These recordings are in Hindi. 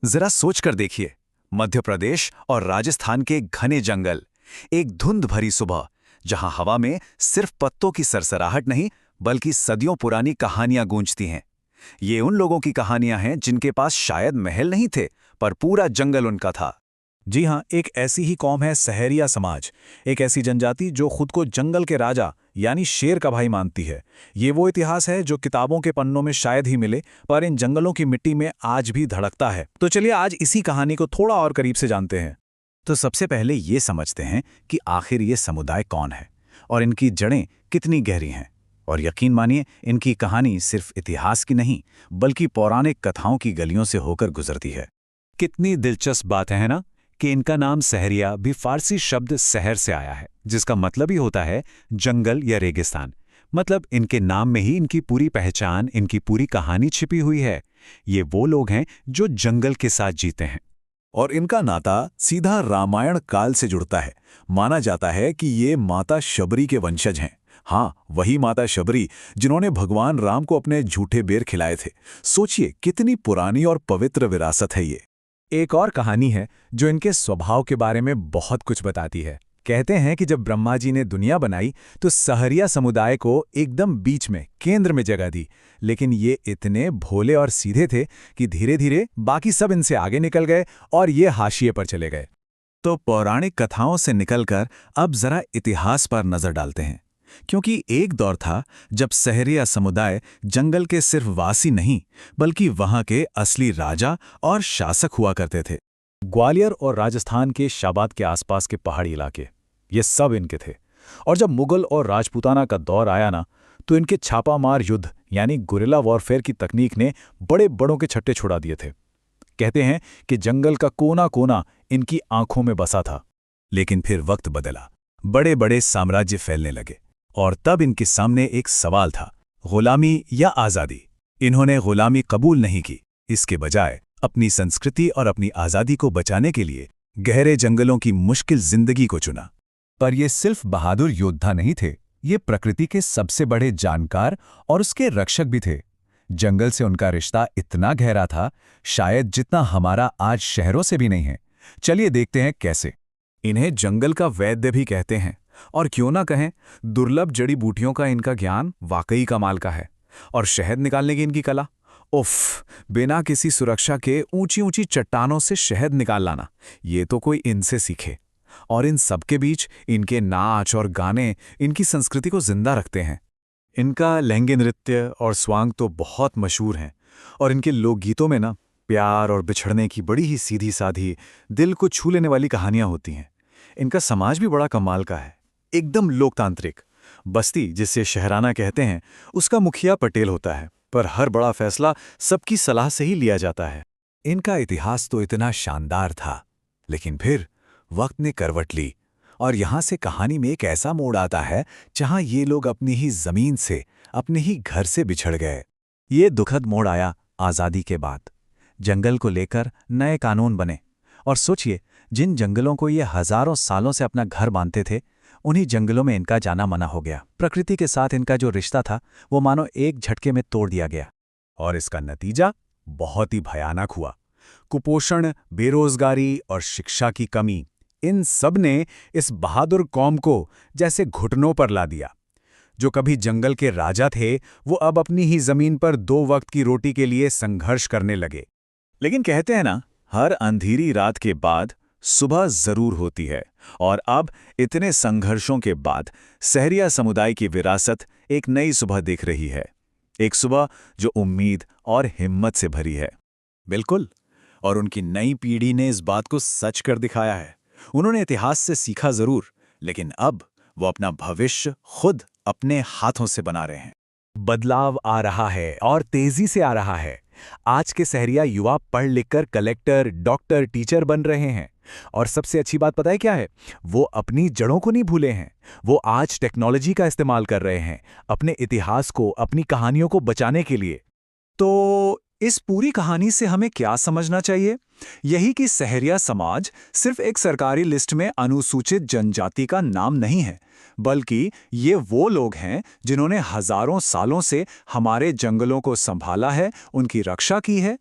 जरा सोच कर देखिए, मध्य प्रदेश और राजस्थान के घने जंगल, एक धुंध भरी सुबह, जहां हवा में सिर्फ पत्तों की सरसराहट नहीं बल्कि सदियों पुरानी कहानियां गूंजती हैं। ये उन लोगों की कहानियां हैं जिनके पास शायद महल नहीं थे, पर पूरा जंगल उनका था। जी हाँ, एक ऐसी ही कौम है सहरिया समाज। एक ऐसी जनजाति जो खुद को जंगल के राजा यानी शेर का भाई मानती है। ये वो इतिहास है जो किताबों के पन्नों में शायद ही मिले, पर इन जंगलों की मिट्टी में आज भी धड़कता है। तो चलिए आज इसी कहानी को थोड़ा और करीब से जानते हैं। तो सबसे पहले ये समझते हैं कि आखिर ये समुदाय कौन है और इनकी जड़ें कितनी गहरी हैं। और यकीन मानिए, इनकी कहानी सिर्फ इतिहास की नहीं बल्कि पौराणिक कथाओं की गलियों से होकर गुजरती है। कितनी दिलचस्प बात है ना कि इनका नाम सहरिया भी फारसी शब्द सहर से आया है, जिसका मतलब ही होता है जंगल या रेगिस्तान। मतलब इनके नाम में ही इनकी पूरी पहचान, इनकी पूरी कहानी छिपी हुई है। ये वो लोग हैं जो जंगल के साथ जीते हैं। और इनका नाता सीधा रामायण काल से जुड़ता है। माना जाता है कि ये माता शबरी के वंशज हैं। हाँ, वही माता शबरी जिन्होंने भगवान राम को अपने झूठे बेर खिलाए थे। सोचिए कितनी पुरानी और पवित्र विरासत है ये। एक और कहानी है जो इनके स्वभाव के बारे में बहुत कुछ बताती है। कहते हैं कि जब ब्रह्मा जी ने दुनिया बनाई तो सहरिया समुदाय को एकदम बीच में, केंद्र में जगह दी। लेकिन ये इतने भोले और सीधे थे कि धीरे धीरे बाकी सब इनसे आगे निकल गए और ये हाशिए पर चले गए। तो पौराणिक कथाओं से निकलकर अब जरा इतिहास पर नजर डालते हैं, क्योंकि एक दौर था जब सहरिया समुदाय जंगल के सिर्फ वासी नहीं बल्कि वहां के असली राजा और शासक हुआ करते थे। ग्वालियर और राजस्थान के शाबाद के आसपास के पहाड़ी इलाके, ये सब इनके थे। और जब मुगल और राजपूताना का दौर आया ना, तो इनके छापामार युद्ध यानी गुरिल्ला वॉरफेयर की तकनीक ने बड़े बड़ों के छट्टे छुड़ा दिए थे। कहते हैं कि जंगल का कोना कोना इनकी आंखों में बसा था। लेकिन फिर वक्त बदला, बड़े बड़े साम्राज्य फैलने लगे और तब इनके सामने एक सवाल था, गुलामी या आज़ादी। इन्होंने गुलामी कबूल नहीं की, इसके बजाय अपनी संस्कृति और अपनी आज़ादी को बचाने के लिए गहरे जंगलों की मुश्किल जिंदगी को चुना। पर ये सिर्फ बहादुर योद्धा नहीं थे, ये प्रकृति के सबसे बड़े जानकार और उसके रक्षक भी थे। जंगल से उनका रिश्ता इतना गहरा था, शायद जितना हमारा आज शहरों से भी नहीं है। चलिए देखते हैं कैसे। इन्हें जंगल का वैद्य भी कहते हैं, और क्यों ना कहें, दुर्लभ जड़ी बूटियों का इनका ज्ञान वाकई कमाल का है। और शहद निकालने की इनकी कला, उफ, बिना किसी सुरक्षा के ऊंची ऊंची चट्टानों से शहद निकाल लाना, ये तो कोई इनसे सीखे। और इन सबके बीच इनके नाच और गाने इनकी संस्कृति को जिंदा रखते हैं। इनका लहंगे नृत्य और स्वांग तो बहुत मशहूर हैं। और इनके लोकगीतों में ना प्यार और बिछड़ने की बड़ी ही सीधी साधी, दिल को छू लेने वाली कहानियां होती हैं। इनका समाज भी बड़ा कमाल का है, एकदम लोकतांत्रिक। बस्ती, जिसे शहराना कहते हैं, उसका मुखिया पटेल होता है, पर हर बड़ा फैसला सबकी सलाह से ही लिया जाता है। इनका इतिहास तो इतना शानदार था, लेकिन फिर वक्त ने करवट ली और यहां से कहानी में एक ऐसा मोड़ आता है जहां ये लोग अपनी ही जमीन से, अपने ही घर से बिछड़ गए। ये दुखद मोड़ आया आज़ादी के बाद। जंगल को लेकर नए कानून बने, और सोचिए, जिन जंगलों को ये हजारों सालों से अपना घर मानते थे, उन्हीं जंगलों में इनका जाना मना हो गया। प्रकृति के साथ इनका जो रिश्ता था वो मानो एक झटके में तोड़ दिया गया। और इसका नतीजा बहुत ही भयानक हुआ। कुपोषण, बेरोजगारी और शिक्षा की कमी, इन सब ने इस बहादुर कौम को जैसे घुटनों पर ला दिया। जो कभी जंगल के राजा थे, वो अब अपनी ही जमीन पर 2 वक्त की रोटी के लिए संघर्ष करने लगे। लेकिन कहते हैं ना, हर अंधेरी रात के बाद सुबह जरूर होती है। और अब इतने संघर्षों के बाद सहरिया समुदाय की विरासत एक नई सुबह दिख रही है। एक सुबह जो उम्मीद और हिम्मत से भरी है। बिल्कुल, और उनकी नई पीढ़ी ने इस बात को सच कर दिखाया है। उन्होंने इतिहास से सीखा जरूर, लेकिन अब वो अपना भविष्य खुद अपने हाथों से बना रहे हैं। बदलाव आ रहा है और तेजी से आ रहा है। आज के सहरिया युवा पढ़ लिखकर कलेक्टर, डॉक्टर, टीचर बन रहे हैं। और सबसे अच्छी बात पता है क्या है? वो अपनी जड़ों को नहीं भूले हैं। वो आज टेक्नोलॉजी का इस्तेमाल कर रहे हैं अपने इतिहास को, अपनी कहानियों को बचाने के लिए। तो इस पूरी कहानी से हमें क्या समझना चाहिए? यही कि सहरिया समाज सिर्फ एक सरकारी लिस्ट में अनुसूचित जनजाति का नाम नहीं है, बल्कि ये वो लोग हैं जिन्होंने हजारों सालों से हमारे जंगलों को संभाला है, उनकी रक्षा की है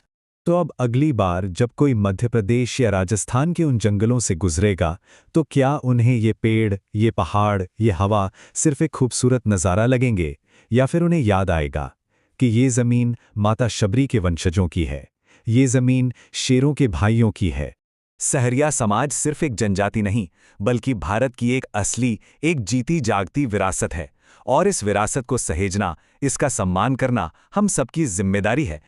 तो अब अगली बार जब कोई मध्य प्रदेश या राजस्थान के उन जंगलों से गुजरेगा तो क्या उन्हें ये पेड़, ये पहाड़, ये हवा सिर्फ एक खूबसूरत नज़ारा लगेंगे, या फिर उन्हें याद आएगा कि ये ज़मीन माता शबरी के वंशजों की है, ये ज़मीन शेरों के भाइयों की है। सहरिया समाज सिर्फ एक जनजाति नहीं, बल्कि भारत की एक असली, एक जीती जागती विरासत है, और इस विरासत को सहेजना, इसका सम्मान करना हम सबकी जिम्मेदारी है।